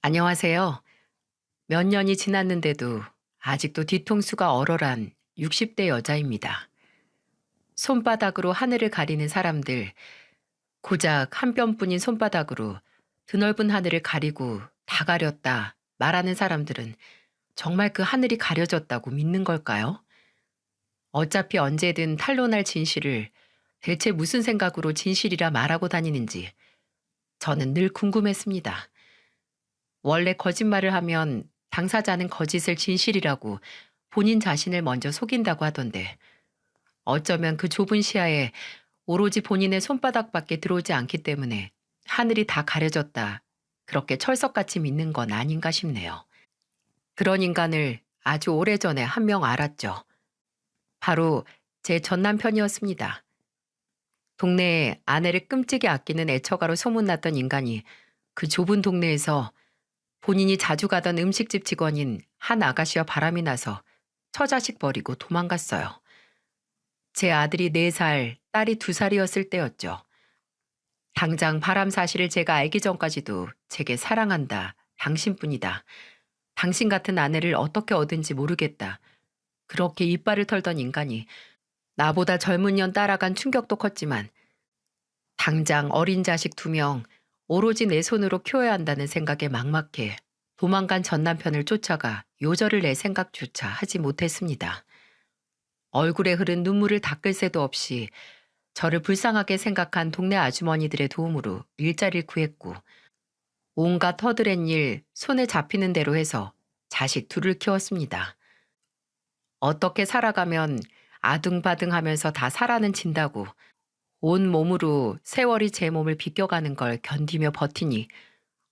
안녕하세요. 몇 년이 지났는데도 아직도 뒤통수가 얼얼한 60대 여자입니다. 손바닥으로 하늘을 가리는 사람들, 고작 한 뼘뿐인 손바닥으로 드넓은 하늘을 가리고 다 가렸다 말하는 사람들은 정말 그 하늘이 가려졌다고 믿는 걸까요? 어차피 언제든 탄로날 진실을 대체 무슨 생각으로 진실이라 말하고 다니는지 저는 늘 궁금했습니다. 원래 거짓말을 하면 당사자는 거짓을 진실이라고 본인 자신을 먼저 속인다고 하던데 어쩌면 그 좁은 시야에 오로지 본인의 손바닥밖에 들어오지 않기 때문에 하늘이 다 가려졌다. 그렇게 철석같이 믿는 건 아닌가 싶네요. 그런 인간을 아주 오래전에 한 명 알았죠. 바로 제 전 남편이었습니다. 동네에 아내를 끔찍이 아끼는 애처가로 소문났던 인간이 그 좁은 동네에서 본인이 자주 가던 음식집 직원인 한 아가씨와 바람이 나서 처자식 버리고 도망갔어요. 제 아들이 4살, 딸이 2살이었을 때였죠. 당장 바람 사실을 제가 알기 전까지도 제게 사랑한다, 당신뿐이다, 당신 같은 아내를 어떻게 얻은지 모르겠다. 그렇게 이빨을 털던 인간이 나보다 젊은 년 따라간 충격도 컸지만 당장 어린 자식 2명 오로지 내 손으로 키워야 한다는 생각에 막막해 도망간 전 남편을 쫓아가 요절을 낼 생각조차 하지 못했습니다. 얼굴에 흐른 눈물을 닦을 새도 없이 저를 불쌍하게 생각한 동네 아주머니들의 도움으로 일자리를 구했고 온갖 허드렛 일 손에 잡히는 대로 해서 자식 2을 키웠습니다. 어떻게 살아가면 아둥바둥하면서 다 살아는 진다고 온 몸으로 세월이 제 몸을 비껴가는 걸 견디며 버티니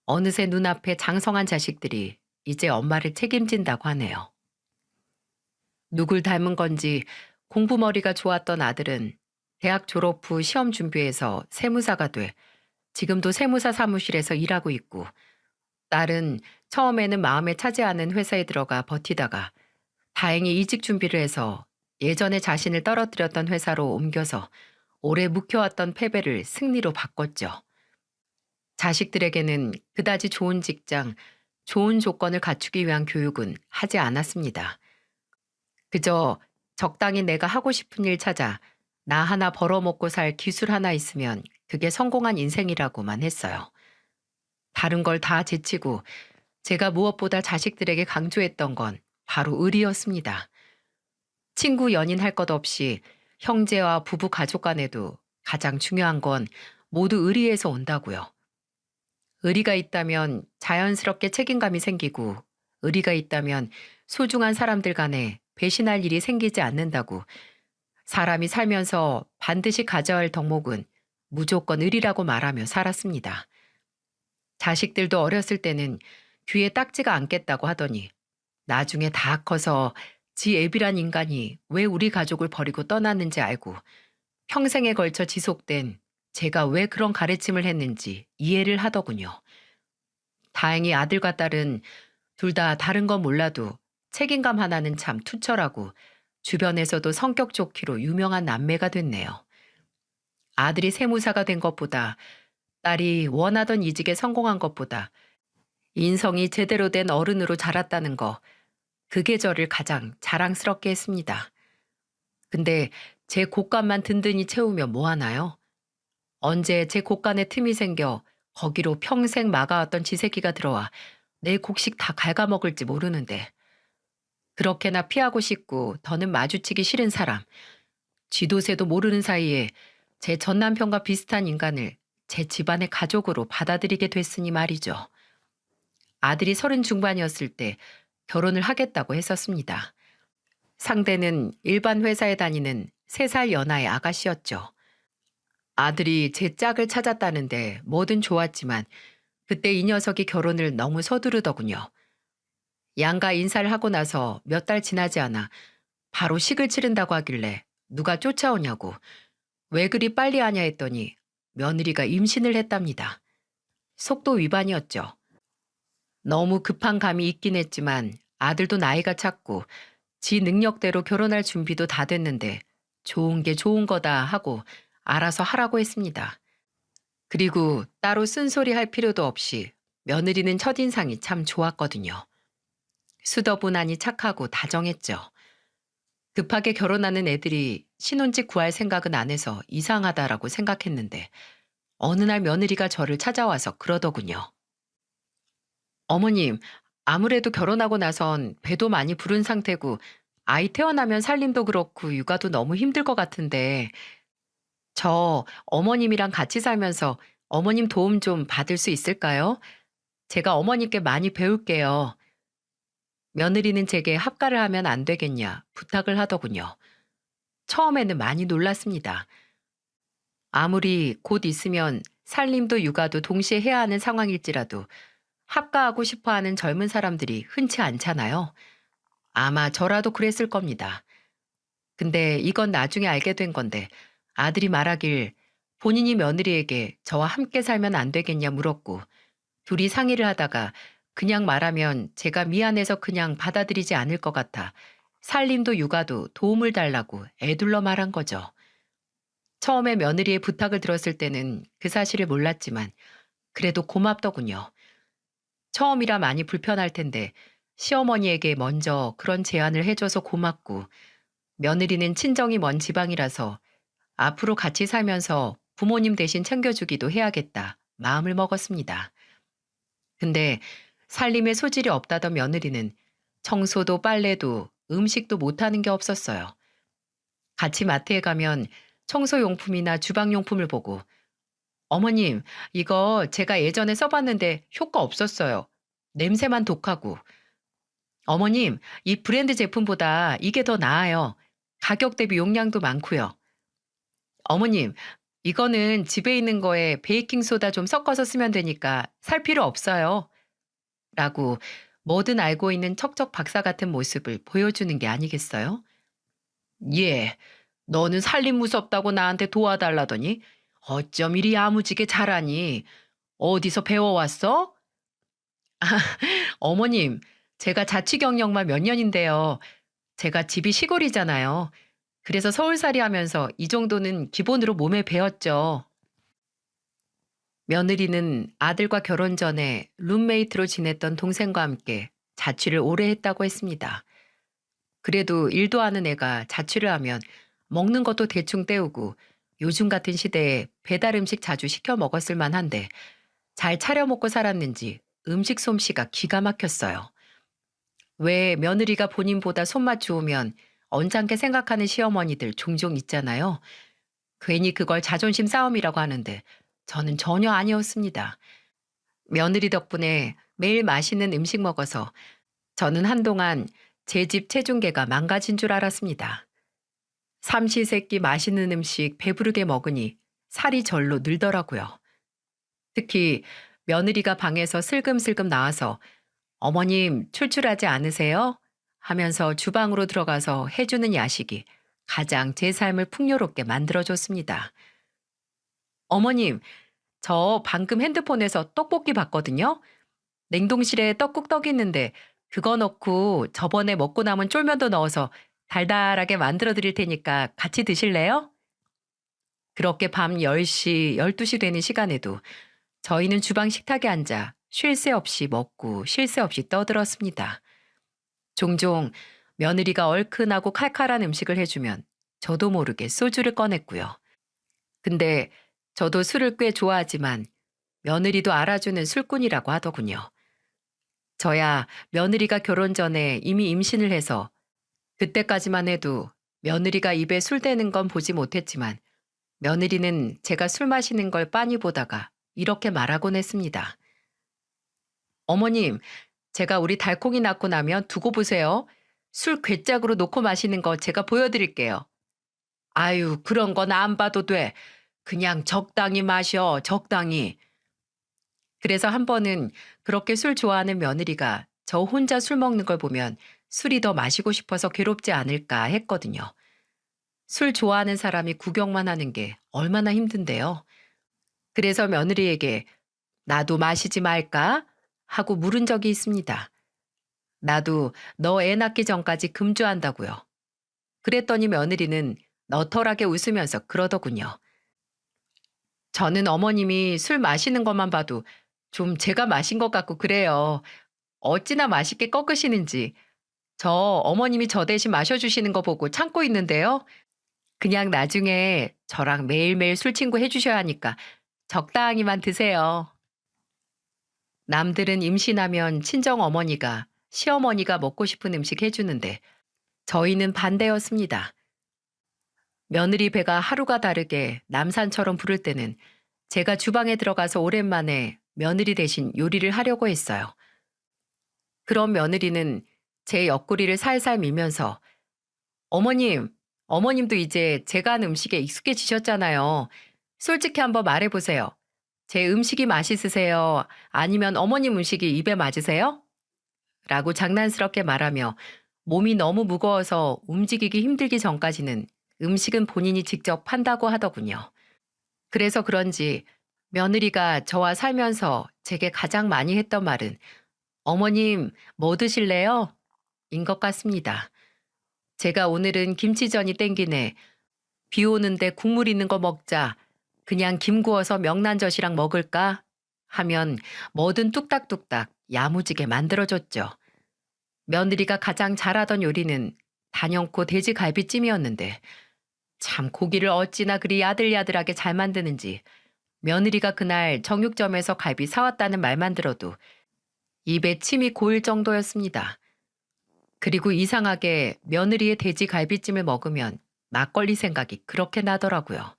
어느새 눈앞에 장성한 자식들이 이제 엄마를 책임진다고 하네요. 누굴 닮은 건지 공부머리가 좋았던 아들은 대학 졸업 후 시험 준비해서 세무사가 돼 지금도 세무사 사무실에서 일하고 있고 딸은 처음에는 마음에 차지 않은 회사에 들어가 버티다가 다행히 이직 준비를 해서 예전에 자신을 떨어뜨렸던 회사로 옮겨서 오래 묵혀왔던 패배를 승리로 바꿨죠. 자식들에게는 그다지 좋은 직장, 좋은 조건을 갖추기 위한 교육은 하지 않았습니다. 그저 적당히 내가 하고 싶은 일 찾아 나 하나 벌어먹고 살 기술 하나 있으면 그게 성공한 인생이라고만 했어요. 다른 걸 다 제치고 제가 무엇보다 자식들에게 강조했던 건 바로 의리였습니다. 친구 연인 할 것 없이 형제와 부부 가족 간에도 가장 중요한 건 모두 의리에서 온다고요. 의리가 있다면 자연스럽게 책임감이 생기고 의리가 있다면 소중한 사람들 간에 배신할 일이 생기지 않는다고 사람이 살면서 반드시 가져야 할 덕목은 무조건 의리라고 말하며 살았습니다. 자식들도 어렸을 때는 귀에 딱지가 않겠다고 하더니 나중에 다 커서 지 애비란 인간이 왜 우리 가족을 버리고 떠났는지 알고 평생에 걸쳐 지속된 제가 왜 그런 가르침을 했는지 이해를 하더군요. 다행히 아들과 딸은 둘 다 다른 건 몰라도 책임감 하나는 참 투철하고 주변에서도 성격 좋기로 유명한 남매가 됐네요. 아들이 세무사가 된 것보다 딸이 원하던 이직에 성공한 것보다 인성이 제대로 된 어른으로 자랐다는 거, 그게 저를 가장 자랑스럽게 했습니다. 근데 제 곳간만 든든히 채우면 뭐 하나요? 언제 제 곳간에 틈이 생겨 거기로 평생 막아왔던 지새끼가 들어와 내 곡식 다 갉아먹을지 모르는데 그렇게나 피하고 싶고 더는 마주치기 싫은 사람, 쥐도새도 모르는 사이에 제 전 남편과 비슷한 인간을 제 집안의 가족으로 받아들이게 됐으니 말이죠. 아들이 30 중반이었을 때 결혼을 하겠다고 했었습니다. 상대는 일반 회사에 다니는 3살 연하의 아가씨였죠. 아들이 제 짝을 찾았다는데 뭐든 좋았지만 그때 이 녀석이 결혼을 너무 서두르더군요. 양가 인사를 하고 나서 몇 달 지나지 않아 바로 식을 치른다고 하길래 누가 쫓아오냐고 왜 그리 빨리 하냐 했더니 며느리가 임신을 했답니다. 속도 위반이었죠. 너무 급한 감이 있긴 했지만 아들도 나이가 찼고 지 능력대로 결혼할 준비도 다 됐는데 좋은 게 좋은 거다 하고 알아서 하라고 했습니다. 그리고 따로 쓴소리 할 필요도 없이 며느리는 첫인상이 참 좋았거든요. 수더분하니 착하고 다정했죠. 급하게 결혼하는 애들이 신혼집 구할 생각은 안 해서 이상하다라고 생각했는데 어느 날 며느리가 저를 찾아와서 그러더군요. 어머님, 아무래도 결혼하고 나선 배도 많이 부른 상태고 아이 태어나면 살림도 그렇고 육아도 너무 힘들 것 같은데 저 어머님이랑 같이 살면서 어머님 도움 좀 받을 수 있을까요? 제가 어머님께 많이 배울게요. 며느리는 제게 합가를 하면 안 되겠냐 부탁을 하더군요. 처음에는 많이 놀랐습니다. 아무리 곧 있으면 살림도 육아도 동시에 해야 하는 상황일지라도 합가하고 싶어 하는 젊은 사람들이 흔치 않잖아요. 아마 저라도 그랬을 겁니다. 근데 이건 나중에 알게 된 건데 아들이 말하길 본인이 며느리에게 저와 함께 살면 안 되겠냐 물었고 둘이 상의를 하다가 그냥 말하면 제가 미안해서 그냥 받아들이지 않을 것 같아 살림도 육아도 도움을 달라고 애둘러 말한 거죠. 처음에 며느리의 부탁을 들었을 때는 그 사실을 몰랐지만 그래도 고맙더군요. 처음이라 많이 불편할 텐데 시어머니에게 먼저 그런 제안을 해줘서 고맙고 며느리는 친정이 먼 지방이라서 앞으로 같이 살면서 부모님 대신 챙겨주기도 해야겠다 마음을 먹었습니다. 근데 살림에 소질이 없다던 며느리는 청소도 빨래도 음식도 못하는 게 없었어요. 같이 마트에 가면 청소용품이나 주방용품을 보고 어머님, 이거 제가 예전에 써봤는데 효과 없었어요. 냄새만 독하고. 어머님, 이 브랜드 제품보다 이게 더 나아요. 가격 대비 용량도 많고요. 어머님, 이거는 집에 있는 거에 베이킹소다 좀 섞어서 쓰면 되니까 살 필요 없어요. 라고 뭐든 알고 있는 척척 박사 같은 모습을 보여주는 게 아니겠어요? 예, 너는 살림 무섭다고 나한테 도와달라더니 어쩜 이리 야무지게 잘하니? 어디서 배워왔어? 어머님, 제가 자취 경력만 몇 년인데요. 제가 집이 시골이잖아요. 그래서 서울살이 하면서 이 정도는 기본으로 몸에 배었죠. 며느리는 아들과 결혼 전에 룸메이트로 지냈던 동생과 함께 자취를 오래 했다고 했습니다. 그래도 일도 하는 애가 자취를 하면 먹는 것도 대충 때우고 요즘 같은 시대에 배달 음식 자주 시켜 먹었을 만한데 잘 차려 먹고 살았는지 음식 솜씨가 기가 막혔어요. 왜 며느리가 본인보다 손맛 좋으면 언짢게 생각하는 시어머니들 종종 있잖아요. 괜히 그걸 자존심 싸움이라고 하는데 저는 전혀 아니었습니다. 며느리 덕분에 매일 맛있는 음식 먹어서 저는 한동안 제 집 체중계가 망가진 줄 알았습니다. 삼시세끼 맛있는 음식 배부르게 먹으니 살이 절로 늘더라고요. 특히 며느리가 방에서 슬금슬금 나와서 어머님 출출하지 않으세요? 하면서 주방으로 들어가서 해주는 야식이 가장 제 삶을 풍요롭게 만들어줬습니다. 어머님, 저 방금 핸드폰에서 떡볶이 봤거든요. 냉동실에 떡국 떡 있는데 그거 넣고 저번에 먹고 남은 쫄면도 넣어서 달달하게 만들어 드릴 테니까 같이 드실래요? 그렇게 밤 10시, 12시 되는 시간에도 저희는 주방 식탁에 앉아 쉴 새 없이 먹고 쉴 새 없이 떠들었습니다. 종종 며느리가 얼큰하고 칼칼한 음식을 해주면 저도 모르게 소주를 꺼냈고요. 근데 저도 술을 꽤 좋아하지만 며느리도 알아주는 술꾼이라고 하더군요. 저야 며느리가 결혼 전에 이미 임신을 해서 그때까지만 해도 며느리가 입에 술 대는 건 보지 못했지만 며느리는 제가 술 마시는 걸 빤히 보다가 이렇게 말하곤 했습니다. 어머님, 제가 우리 달콩이 낳고 나면 두고 보세요. 술 괴짝으로 놓고 마시는 거 제가 보여드릴게요. 아유, 그런 건 안 봐도 돼. 그냥 적당히 마셔, 적당히. 그래서 한 번은 그렇게 술 좋아하는 며느리가 저 혼자 술 먹는 걸 보면 술이 더 마시고 싶어서 괴롭지 않을까 했거든요. 술 좋아하는 사람이 구경만 하는 게 얼마나 힘든데요. 그래서 며느리에게 나도 마시지 말까? 하고 물은 적이 있습니다. 나도 너 애 낳기 전까지 금주한다고요. 그랬더니 며느리는 너털하게 웃으면서 그러더군요. 저는 어머님이 술 마시는 것만 봐도 좀 제가 마신 것 같고 그래요. 어찌나 맛있게 꺾으시는지. 저 어머님이 저 대신 마셔주시는 거 보고 참고 있는데요. 그냥 나중에 저랑 매일매일 술 친구 해주셔야 하니까 적당히만 드세요. 남들은 임신하면 친정 어머니가, 시어머니가 먹고 싶은 음식 해주는데 저희는 반대였습니다. 며느리 배가 하루가 다르게 남산처럼 부를 때는 제가 주방에 들어가서 오랜만에 며느리 대신 요리를 하려고 했어요. 그런 며느리는 제 옆구리를 살살 밀면서 어머님, 어머님도 이제 제가 한 음식에 익숙해지셨잖아요. 솔직히 한번 말해보세요. 제 음식이 맛있으세요? 아니면 어머님 음식이 입에 맞으세요? 라고 장난스럽게 말하며 몸이 너무 무거워서 움직이기 힘들기 전까지는 음식은 본인이 직접 판다고 하더군요. 그래서 그런지 며느리가 저와 살면서 제게 가장 많이 했던 말은 어머님, 뭐 드실래요? 인 것 같습니다. 제가 오늘은 김치전이 땡기네. 비 오는데 국물 있는 거 먹자. 그냥 김 구워서 명란젓이랑 먹을까? 하면 뭐든 뚝딱뚝딱 야무지게 만들어줬죠. 며느리가 가장 잘하던 요리는 단연코 돼지갈비찜이었는데 참 고기를 어찌나 그리 야들야들하게 잘 만드는지 며느리가 그날 정육점에서 갈비 사왔다는 말만 들어도 입에 침이 고일 정도였습니다. 그리고 이상하게 며느리의 돼지 갈비찜을 먹으면 막걸리 생각이 그렇게 나더라고요.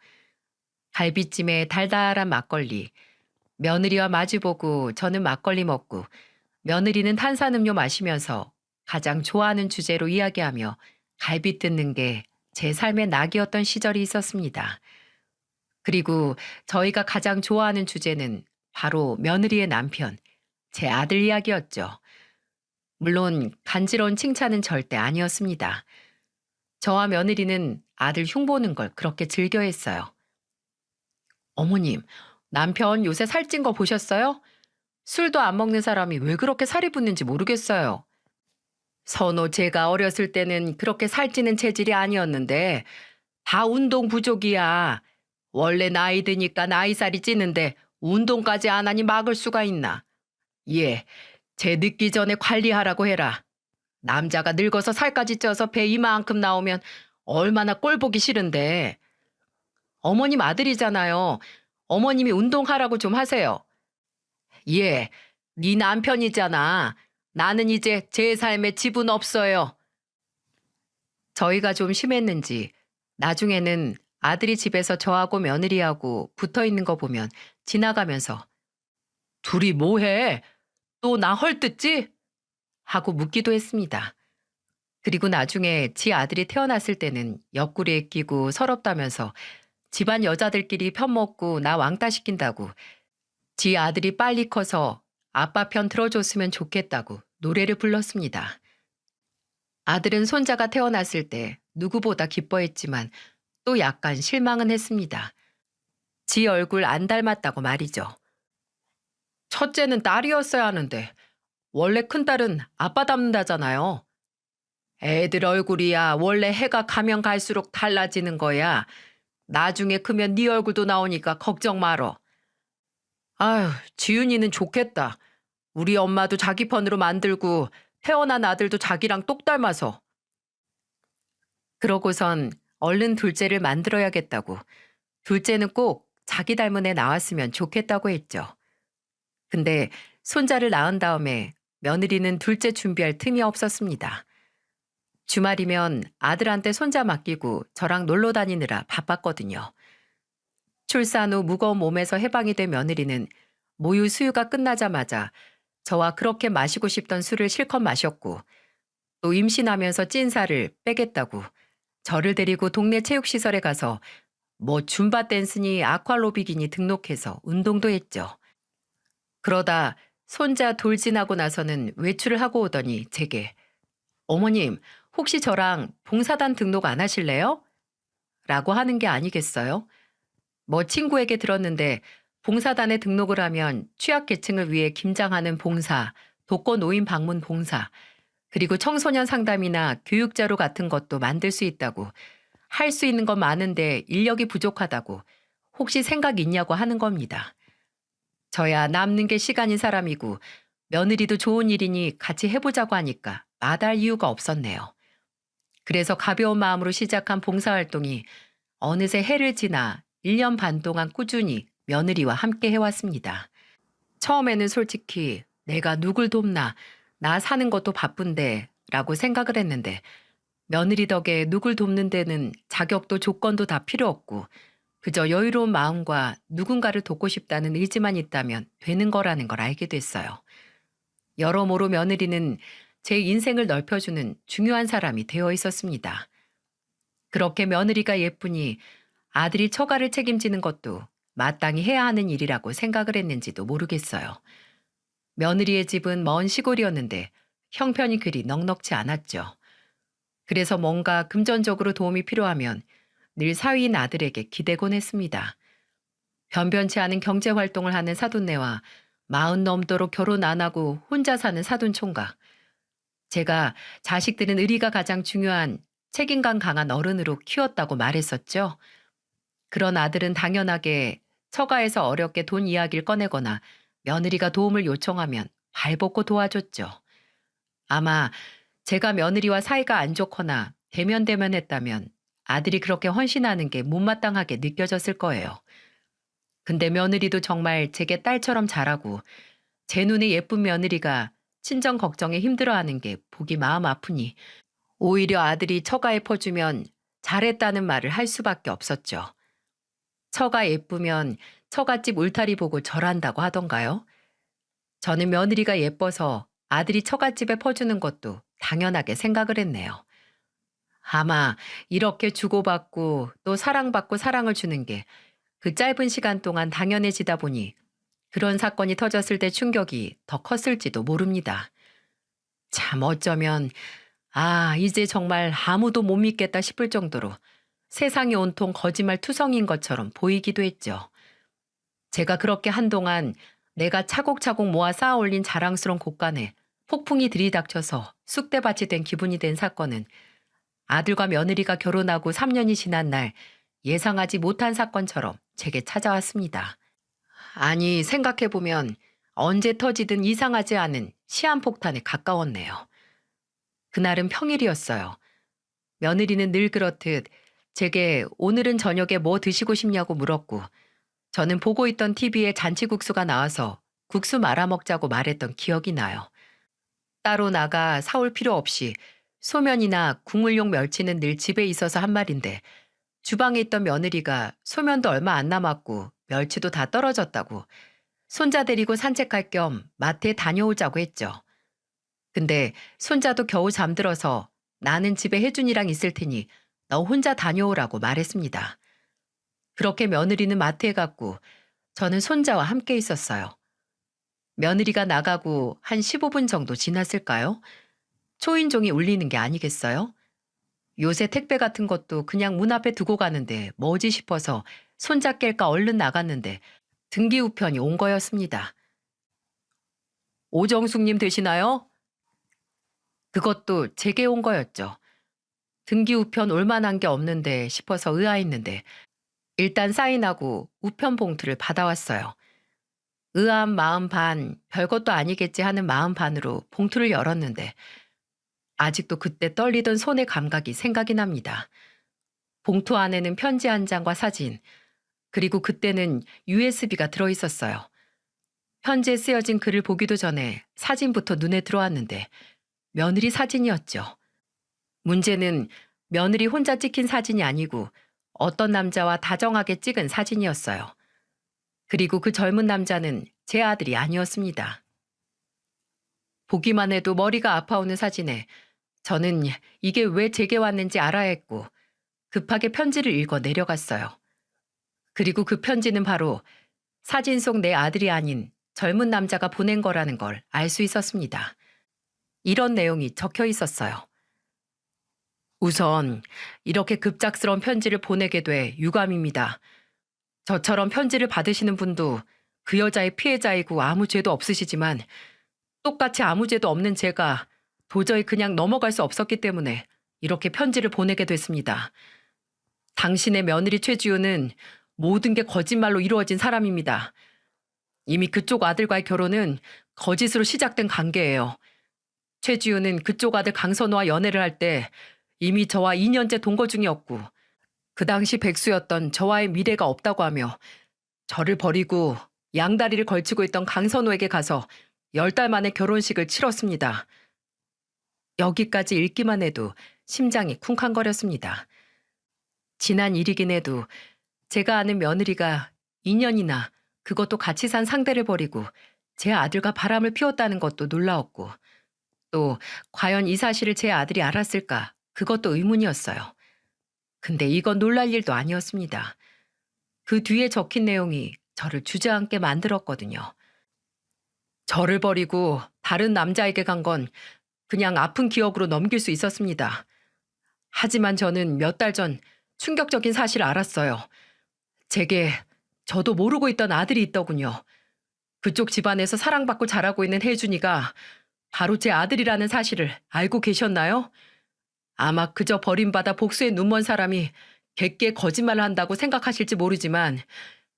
갈비찜에 달달한 막걸리. 며느리와 마주보고 저는 막걸리 먹고 며느리는 탄산음료 마시면서 가장 좋아하는 주제로 이야기하며 갈비 뜯는 게 제 삶의 낙이었던 시절이 있었습니다. 그리고 저희가 가장 좋아하는 주제는 바로 며느리의 남편, 제 아들 이야기였죠. 물론 간지러운 칭찬은 절대 아니었습니다. 저와 며느리는 아들 흉보는 걸 그렇게 즐겨했어요. 어머님, 남편 요새 살찐 거 보셨어요? 술도 안 먹는 사람이 왜 그렇게 살이 붙는지 모르겠어요. 선호 제가 어렸을 때는 그렇게 살찌는 체질이 아니었는데 다 운동 부족이야. 원래 나이 드니까 나이살이 찌는데 운동까지 안 하니 막을 수가 있나. 예, 제 늙기 전에 관리하라고 해라. 남자가 늙어서 살까지 쪄서 배 이만큼 나오면 얼마나 꼴 보기 싫은데. 어머님 아들이잖아요. 어머님이 운동하라고 좀 하세요. 예, 네 남편이잖아. 나는 이제 제 삶에 지분 없어요. 저희가 좀 심했는지 나중에는 아들이 집에서 저하고 며느리하고 붙어 있는 거 보면 지나가면서 둘이 뭐해? 또 나 헐뜯지? 하고 묻기도 했습니다. 그리고 나중에 지 아들이 태어났을 때는 옆구리에 끼고 서럽다면서 집안 여자들끼리 편먹고 나 왕따 시킨다고 지 아들이 빨리 커서 아빠 편 들어줬으면 좋겠다고 노래를 불렀습니다. 아들은 손자가 태어났을 때 누구보다 기뻐했지만 또 약간 실망은 했습니다. 지 얼굴 안 닮았다고 말이죠. 첫째는 딸이었어야 하는데 원래 큰딸은 아빠 닮는다잖아요. 애들 얼굴이야 원래 해가 가면 갈수록 달라지는 거야. 나중에 크면 네 얼굴도 나오니까 걱정 말어. 아휴, 지윤이는 좋겠다. 우리 엄마도 자기 편으로 만들고 태어난 아들도 자기랑 똑 닮아서. 그러고선 얼른 둘째를 만들어야겠다고. 둘째는 꼭 자기 닮은 애 나왔으면 좋겠다고 했죠. 근데 손자를 낳은 다음에 며느리는 둘째 준비할 틈이 없었습니다. 주말이면 아들한테 손자 맡기고 저랑 놀러 다니느라 바빴거든요. 출산 후 무거운 몸에서 해방이 된 며느리는 모유 수유가 끝나자마자 저와 그렇게 마시고 싶던 술을 실컷 마셨고 또 임신하면서 찐 살을 빼겠다고 저를 데리고 동네 체육시설에 가서 뭐 줌바 댄스니 아쿠아로빅이니 등록해서 운동도 했죠. 그러다 손자 돌진하고 나서는 외출을 하고 오더니 제게 어머님 혹시 저랑 봉사단 등록 안 하실래요? 라고 하는 게 아니겠어요? 뭐 친구에게 들었는데 봉사단에 등록을 하면 취약계층을 위해 김장하는 봉사, 독거노인 방문 봉사, 그리고 청소년 상담이나 교육자료 같은 것도 만들 수 있다고 할 수 있는 건 많은데 인력이 부족하다고 혹시 생각 있냐고 하는 겁니다. 저야 남는 게 시간인 사람이고 며느리도 좋은 일이니 같이 해보자고 하니까 마다할 이유가 없었네요. 그래서 가벼운 마음으로 시작한 봉사활동이 어느새 해를 지나 1년 반 동안 꾸준히 며느리와 함께 해왔습니다. 처음에는 솔직히 내가 누굴 돕나, 나 사는 것도 바쁜데 라고 생각을 했는데 며느리 덕에 누굴 돕는 데는 자격도 조건도 다 필요 없고 그저 여유로운 마음과 누군가를 돕고 싶다는 의지만 있다면 되는 거라는 걸 알게 됐어요. 여러모로 며느리는 제 인생을 넓혀주는 중요한 사람이 되어 있었습니다. 그렇게 며느리가 예쁘니 아들이 처가를 책임지는 것도 마땅히 해야 하는 일이라고 생각을 했는지도 모르겠어요. 며느리의 집은 먼 시골이었는데 형편이 그리 넉넉지 않았죠. 그래서 뭔가 금전적으로 도움이 필요하면 늘 사위인 아들에게 기대곤 했습니다. 변변치 않은 경제활동을 하는 사돈네와 40 넘도록 결혼 안 하고 혼자 사는 사돈 총각. 제가 자식들은 의리가 가장 중요한 책임감 강한 어른으로 키웠다고 말했었죠. 그런 아들은 당연하게 처가에서 어렵게 돈 이야기를 꺼내거나 며느리가 도움을 요청하면 발벗고 도와줬죠. 아마 제가 며느리와 사이가 안 좋거나 대면대면했다면 아들이 그렇게 헌신하는 게 못마땅하게 느껴졌을 거예요. 근데 며느리도 정말 제게 딸처럼 잘하고 제 눈에 예쁜 며느리가 친정 걱정에 힘들어하는 게 보기 마음 아프니 오히려 아들이 처가에 퍼주면 잘했다는 말을 할 수밖에 없었죠. 처가 예쁘면 처갓집 울타리 보고 절한다고 하던가요? 저는 며느리가 예뻐서 아들이 처갓집에 퍼주는 것도 당연하게 생각을 했네요. 아마 이렇게 주고받고 또 사랑받고 사랑을 주는 게 그 짧은 시간 동안 당연해지다 보니 그런 사건이 터졌을 때 충격이 더 컸을지도 모릅니다. 참 어쩌면 이제 정말 아무도 못 믿겠다 싶을 정도로 세상이 온통 거짓말 투성인 것처럼 보이기도 했죠. 제가 그렇게 한동안 내가 차곡차곡 모아 쌓아 올린 자랑스러운 곳간에 폭풍이 들이닥쳐서 쑥대밭이 된 기분이 된 사건은 아들과 며느리가 결혼하고 3년이 지난 날 예상하지 못한 사건처럼 제게 찾아왔습니다. 아니, 생각해보면 언제 터지든 이상하지 않은 시한폭탄에 가까웠네요. 그날은 평일이었어요. 며느리는 늘 그렇듯 제게 오늘은 저녁에 뭐 드시고 싶냐고 물었고 저는 보고 있던 TV에 잔치국수가 나와서 국수 말아 먹자고 말했던 기억이 나요. 따로 나가 사올 필요 없이 소면이나 국물용 멸치는 늘 집에 있어서 한 말인데 주방에 있던 며느리가 소면도 얼마 안 남았고 멸치도 다 떨어졌다고 손자 데리고 산책할 겸 마트에 다녀오자고 했죠. 근데 손자도 겨우 잠들어서 나는 집에 혜준이랑 있을 테니 너 혼자 다녀오라고 말했습니다. 그렇게 며느리는 마트에 갔고 저는 손자와 함께 있었어요. 며느리가 나가고 한 15분 정도 지났을까요? 초인종이 울리는 게 아니겠어요? 요새 택배 같은 것도 그냥 문 앞에 두고 가는데 뭐지 싶어서 손자 깰까 얼른 나갔는데 등기 우편이 온 거였습니다. 오정숙님 되시나요? 그것도 제게 온 거였죠. 등기 우편 올만한 게 없는데 싶어서 의아했는데 일단 사인하고 우편 봉투를 받아왔어요. 의아한 마음 반, 별것도 아니겠지 하는 마음 반으로 봉투를 열었는데 아직도 그때 떨리던 손의 감각이 생각이 납니다. 봉투 안에는 편지 한 장과 사진, 그리고 그때는 USB가 들어있었어요. 편지에 쓰여진 글을 보기도 전에 사진부터 눈에 들어왔는데 며느리 사진이었죠. 문제는 며느리 혼자 찍힌 사진이 아니고 어떤 남자와 다정하게 찍은 사진이었어요. 그리고 그 젊은 남자는 제 아들이 아니었습니다. 보기만 해도 머리가 아파오는 사진에 저는 이게 왜 제게 왔는지 알아야 했고 급하게 편지를 읽어 내려갔어요. 그리고 그 편지는 바로 사진 속 내 아들이 아닌 젊은 남자가 보낸 거라는 걸 알 수 있었습니다. 이런 내용이 적혀 있었어요. 우선 이렇게 급작스러운 편지를 보내게 돼 유감입니다. 저처럼 편지를 받으시는 분도 그 여자의 피해자이고 아무 죄도 없으시지만 똑같이 아무 죄도 없는 제가 도저히 그냥 넘어갈 수 없었기 때문에 이렇게 편지를 보내게 됐습니다. 당신의 며느리 최지우는 모든 게 거짓말로 이루어진 사람입니다. 이미 그쪽 아들과의 결혼은 거짓으로 시작된 관계예요. 최지우는 그쪽 아들 강선호와 연애를 할 때 이미 저와 2년째 동거 중이었고 그 당시 백수였던 저와의 미래가 없다고 하며 저를 버리고 양다리를 걸치고 있던 강선호에게 가서 10달 만에 결혼식을 치렀습니다. 여기까지 읽기만 해도 심장이 쿵쾅거렸습니다. 지난 일이긴 해도 제가 아는 며느리가 2년이나 그것도 같이 산 상대를 버리고 제 아들과 바람을 피웠다는 것도 놀라웠고 또 과연 이 사실을 제 아들이 알았을까 그것도 의문이었어요. 근데 이건 놀랄 일도 아니었습니다. 그 뒤에 적힌 내용이 저를 주저앉게 만들었거든요. 저를 버리고 다른 남자에게 간 건 그냥 아픈 기억으로 넘길 수 있었습니다. 하지만 저는 몇 달 전 충격적인 사실을 알았어요. 제게 저도 모르고 있던 아들이 있더군요. 그쪽 집안에서 사랑받고 자라고 있는 혜준이가 바로 제 아들이라는 사실을 알고 계셨나요? 아마 그저 버림받아 복수의 눈먼 사람이 객기에 거짓말을 한다고 생각하실지 모르지만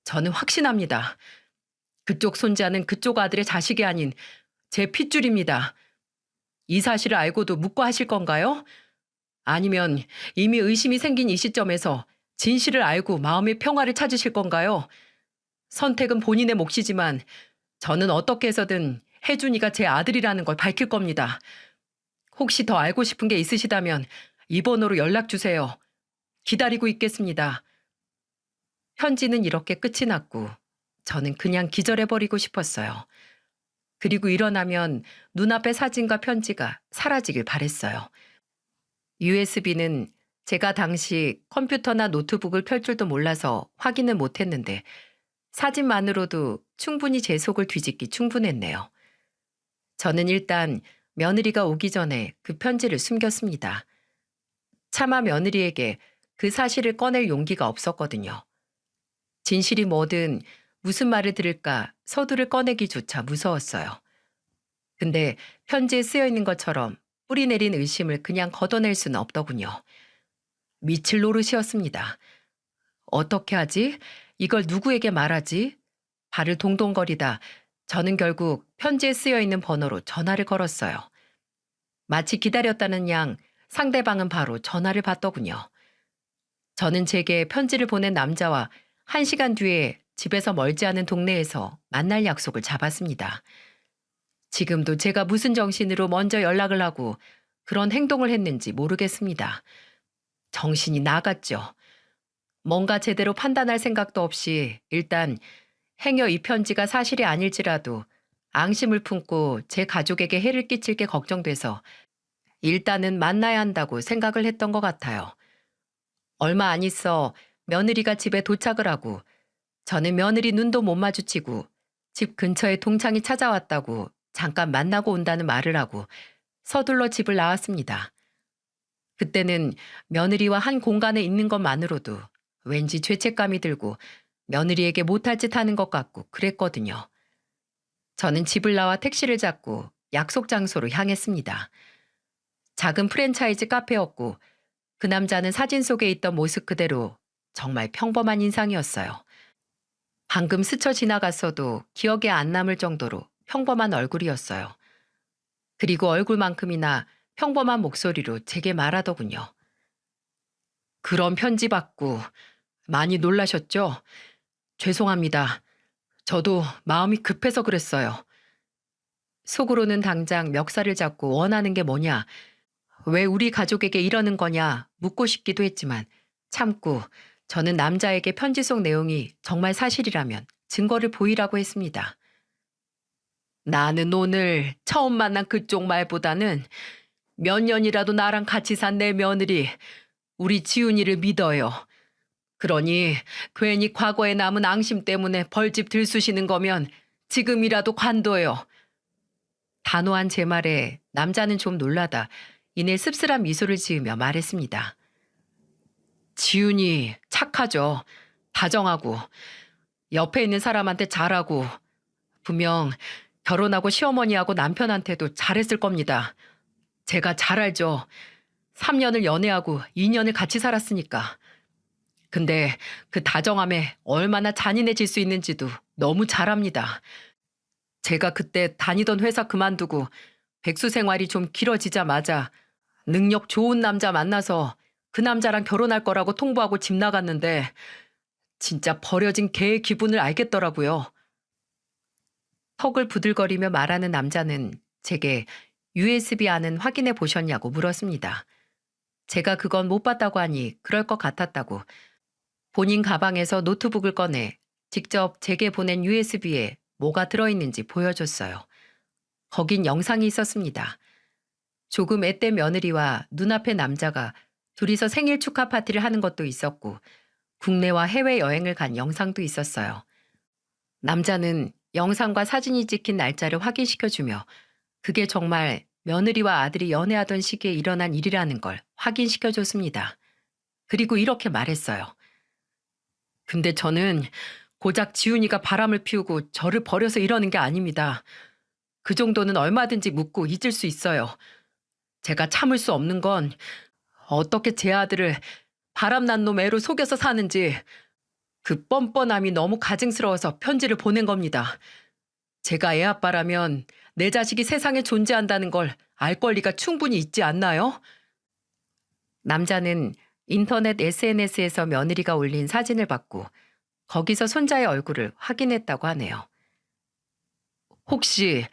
저는 확신합니다. 그쪽 손자는 그쪽 아들의 자식이 아닌 제 핏줄입니다. 이 사실을 알고도 묻고 하실 건가요? 아니면 이미 의심이 생긴 이 시점에서 진실을 알고 마음의 평화를 찾으실 건가요? 선택은 본인의 몫이지만 저는 어떻게 해서든 혜준이가 제 아들이라는 걸 밝힐 겁니다. 혹시 더 알고 싶은 게 있으시다면 이 번호로 연락 주세요. 기다리고 있겠습니다. 편지는 이렇게 끝이 났고 저는 그냥 기절해버리고 싶었어요. 그리고 일어나면 눈앞에 사진과 편지가 사라지길 바랬어요. USB는 제가 당시 컴퓨터나 노트북을 펼 줄도 몰라서 확인을 못했는데 사진만으로도 충분히 제 속을 뒤집기 충분했네요. 저는 일단 며느리가 오기 전에 그 편지를 숨겼습니다. 차마 며느리에게 그 사실을 꺼낼 용기가 없었거든요. 진실이 뭐든 무슨 말을 들을까 서두를 꺼내기조차 무서웠어요. 근데 편지에 쓰여 있는 것처럼 뿌리 내린 의심을 그냥 걷어낼 수는 없더군요. 미칠 노릇이었습니다. 어떻게 하지? 이걸 누구에게 말하지? 발을 동동거리다 저는 결국 편지에 쓰여 있는 번호로 전화를 걸었어요. 마치 기다렸다는 양 상대방은 바로 전화를 받더군요. 저는 제게 편지를 보낸 남자와 1시간 뒤에 집에서 멀지 않은 동네에서 만날 약속을 잡았습니다. 지금도 제가 무슨 정신으로 먼저 연락을 하고 그런 행동을 했는지 모르겠습니다. 정신이 나갔죠. 뭔가 제대로 판단할 생각도 없이 일단 행여 이 편지가 사실이 아닐지라도 앙심을 품고 제 가족에게 해를 끼칠 게 걱정돼서 일단은 만나야 한다고 생각을 했던 것 같아요. 얼마 안 있어 며느리가 집에 도착을 하고 저는 며느리 눈도 못 마주치고 집 근처에 동창이 찾아왔다고 잠깐 만나고 온다는 말을 하고 서둘러 집을 나왔습니다. 그때는 며느리와 한 공간에 있는 것만으로도 왠지 죄책감이 들고 며느리에게 못할 짓 하는 것 같고 그랬거든요. 저는 집을 나와 택시를 잡고 약속 장소로 향했습니다. 작은 프랜차이즈 카페였고 그 남자는 사진 속에 있던 모습 그대로 정말 평범한 인상이었어요. 방금 스쳐 지나갔어도 기억에 안 남을 정도로 평범한 얼굴이었어요. 그리고 얼굴만큼이나 평범한 목소리로 제게 말하더군요. 그런 편지 받고 많이 놀라셨죠? 죄송합니다. 저도 마음이 급해서 그랬어요. 속으로는 당장 멱살을 잡고 원하는 게 뭐냐, 왜 우리 가족에게 이러는 거냐 묻고 싶기도 했지만 참고 저는 남자에게 편지 속 내용이 정말 사실이라면 증거를 보이라고 했습니다. 나는 오늘 처음 만난 그쪽 말보다는 몇 년이라도 나랑 같이 산 내 며느리, 우리 지훈이를 믿어요. 그러니 괜히 과거에 남은 앙심 때문에 벌집 들쑤시는 거면 지금이라도 관둬요. 단호한 제 말에 남자는 좀 놀라다 이내 씁쓸한 미소를 지으며 말했습니다. 지훈이 착하죠. 다정하고 옆에 있는 사람한테 잘하고 분명 결혼하고 시어머니하고 남편한테도 잘했을 겁니다. 제가 잘 알죠. 3년을 연애하고 2년을 같이 살았으니까. 근데 그 다정함에 얼마나 잔인해질 수 있는지도 너무 잘 압니다. 제가 그때 다니던 회사 그만두고 백수 생활이 좀 길어지자마자 능력 좋은 남자 만나서 그 남자랑 결혼할 거라고 통보하고 집 나갔는데 진짜 버려진 개의 기분을 알겠더라고요. 턱을 부들거리며 말하는 남자는 제게 USB 안은 확인해 보셨냐고 물었습니다. 제가 그건 못 봤다고 하니 그럴 것 같았다고 본인 가방에서 노트북을 꺼내 직접 제게 보낸 USB에 뭐가 들어있는지 보여줬어요. 거긴 영상이 있었습니다. 조금 앳된 며느리와 눈앞의 남자가 둘이서 생일 축하 파티를 하는 것도 있었고 국내와 해외 여행을 간 영상도 있었어요. 남자는 영상과 사진이 찍힌 날짜를 확인시켜주며 그게 정말 며느리와 아들이 연애하던 시기에 일어난 일이라는 걸 확인시켜줬습니다. 그리고 이렇게 말했어요. 근데 저는 고작 지훈이가 바람을 피우고 저를 버려서 이러는 게 아닙니다. 그 정도는 얼마든지 묻고 잊을 수 있어요. 제가 참을 수 없는 건 어떻게 제 아들을 바람난 놈 애로 속여서 사는지 그 뻔뻔함이 너무 가증스러워서 편지를 보낸 겁니다. 제가 애 아빠라면 내 자식이 세상에 존재한다는 걸 알 권리가 충분히 있지 않나요? 남자는 인터넷 SNS에서 며느리가 올린 사진을 받고 거기서 손자의 얼굴을 확인했다고 하네요. 혹시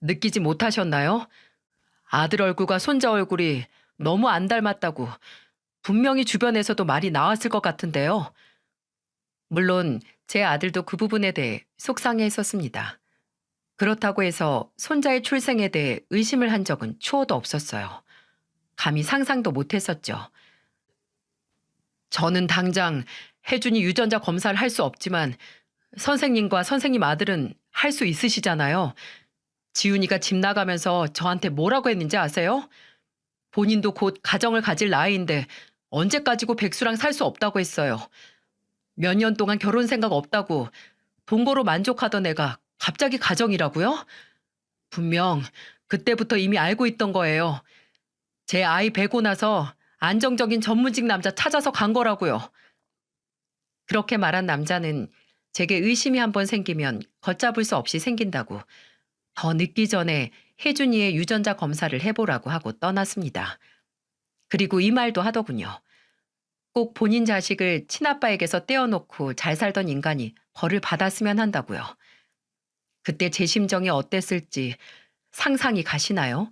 느끼지 못하셨나요? 아들 얼굴과 손자 얼굴이 너무 안 닮았다고 분명히 주변에서도 말이 나왔을 것 같은데요. 물론 제 아들도 그 부분에 대해 속상해 했었습니다. 그렇다고 해서 손자의 출생에 대해 의심을 한 적은 추호도 없었어요. 감히 상상도 못했었죠. 저는 당장 혜준이 유전자 검사를 할 수 없지만 선생님과 선생님 아들은 할 수 있으시잖아요. 지훈이가 집 나가면서 저한테 뭐라고 했는지 아세요? 본인도 곧 가정을 가질 나이인데 언제까지고 백수랑 살 수 없다고 했어요. 몇 년 동안 결혼 생각 없다고 동거로 만족하던 애가 갑자기 가정이라고요? 분명 그때부터 이미 알고 있던 거예요. 제 아이 배고 나서 안정적인 전문직 남자 찾아서 간 거라고요. 그렇게 말한 남자는 제게 의심이 한번 생기면 걷잡을 수 없이 생긴다고 더 늦기 전에 혜준이의 유전자 검사를 해보라고 하고 떠났습니다. 그리고 이 말도 하더군요. 꼭 본인 자식을 친아빠에게서 떼어놓고 잘 살던 인간이 벌을 받았으면 한다고요. 그때 제 심정이 어땠을지 상상이 가시나요?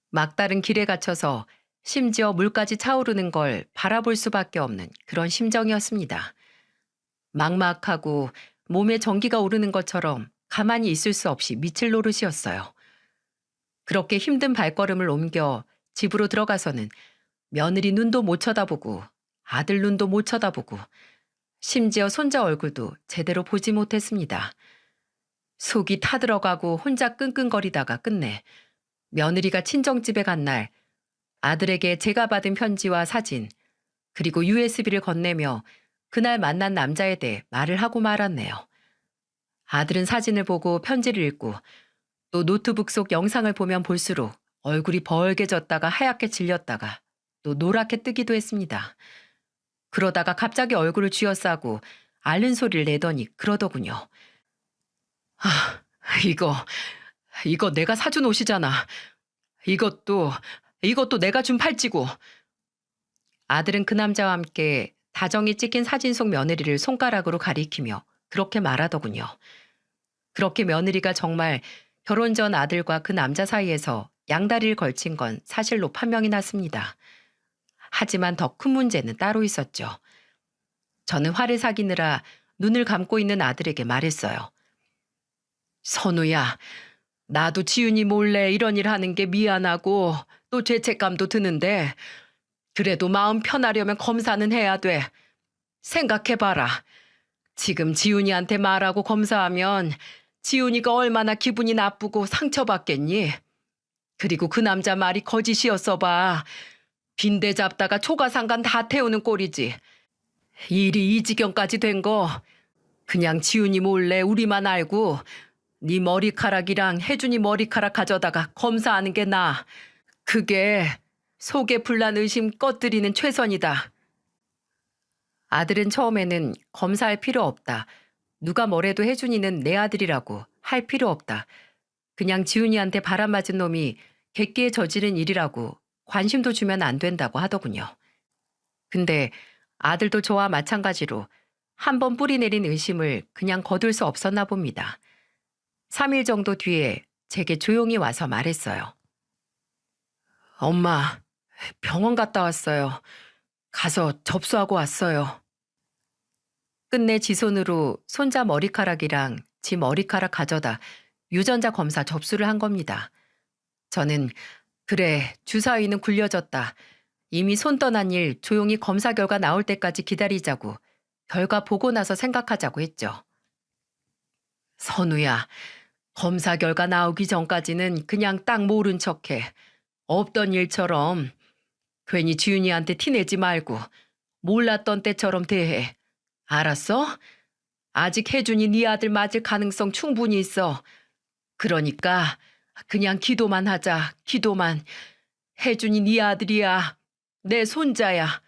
막다른 길에 갇혀서 심지어 물까지 차오르는 걸 바라볼 수밖에 없는 그런 심정이었습니다. 막막하고 몸에 전기가 오르는 것처럼 가만히 있을 수 없이 미칠 노릇이었어요. 그렇게 힘든 발걸음을 옮겨 집으로 들어가서는 며느리 눈도 못 쳐다보고 아들 눈도 못 쳐다보고 심지어 손자 얼굴도 제대로 보지 못했습니다. 속이 타들어가고 혼자 끙끙거리다가 끝내 며느리가 친정집에 간 날 아들에게 제가 받은 편지와 사진 그리고 USB를 건네며 그날 만난 남자에 대해 말을 하고 말았네요. 아들은 사진을 보고 편지를 읽고 또 노트북 속 영상을 보면 볼수록 얼굴이 벌게졌다가 하얗게 질렸다가 또 노랗게 뜨기도 했습니다. 그러다가 갑자기 얼굴을 쥐어싸고 앓는 소리를 내더니 그러더군요. 아, 이거 내가 사준 옷이잖아. 이것도 내가 준 팔찌고. 아들은 그 남자와 함께 다정히 찍힌 사진 속 며느리를 손가락으로 가리키며 그렇게 말하더군요. 그렇게 며느리가 정말 결혼 전 아들과 그 남자 사이에서 양다리를 걸친 건 사실로 판명이 났습니다. 하지만 더 큰 문제는 따로 있었죠. 저는 화를 사귀느라 눈을 감고 있는 아들에게 말했어요. 선우야, 나도 지훈이 몰래 이런 일 하는 게 미안하고 또 죄책감도 드는데 그래도 마음 편하려면 검사는 해야 돼. 생각해봐라. 지금 지훈이한테 말하고 검사하면 지훈이가 얼마나 기분이 나쁘고 상처받겠니? 그리고 그 남자 말이 거짓이었어 봐. 빈대 잡다가 초가상간 다 태우는 꼴이지. 일이 이 지경까지 된 거 그냥 지훈이 몰래 우리만 알고 네 머리카락이랑 혜준이 머리카락 가져다가 검사하는 게 나아. 그게 속에 불난 의심 꺼뜨리는 최선이다. 아들은 처음에는 검사할 필요 없다. 누가 뭐래도 혜준이는 내 아들이라고 할 필요 없다. 그냥 지훈이한테 바람 맞은 놈이 객기에 저지른 일이라고 관심도 주면 안 된다고 하더군요. 근데 아들도 저와 마찬가지로 한 번 뿌리 내린 의심을 그냥 거둘 수 없었나 봅니다. 3일 정도 뒤에 제게 조용히 와서 말했어요. 엄마, 병원 갔다 왔어요. 가서 접수하고 왔어요. 끝내 지 손으로 손자 머리카락이랑 지 머리카락 가져다 유전자 검사 접수를 한 겁니다. 저는 그래, 주사위는 굴려졌다. 이미 손 떠난 일 조용히 검사 결과 나올 때까지 기다리자고 결과 보고 나서 생각하자고 했죠. 선우야, 검사 결과 나오기 전까지는 그냥 딱 모른 척해. 없던 일처럼 괜히 지윤이한테 티내지 말고 몰랐던 때처럼 대해. 알았어? 아직 혜준이 네 아들 맞을 가능성 충분히 있어. 그러니까 그냥 기도만 하자. 기도만. 혜준이 네 아들이야. 내 손자야.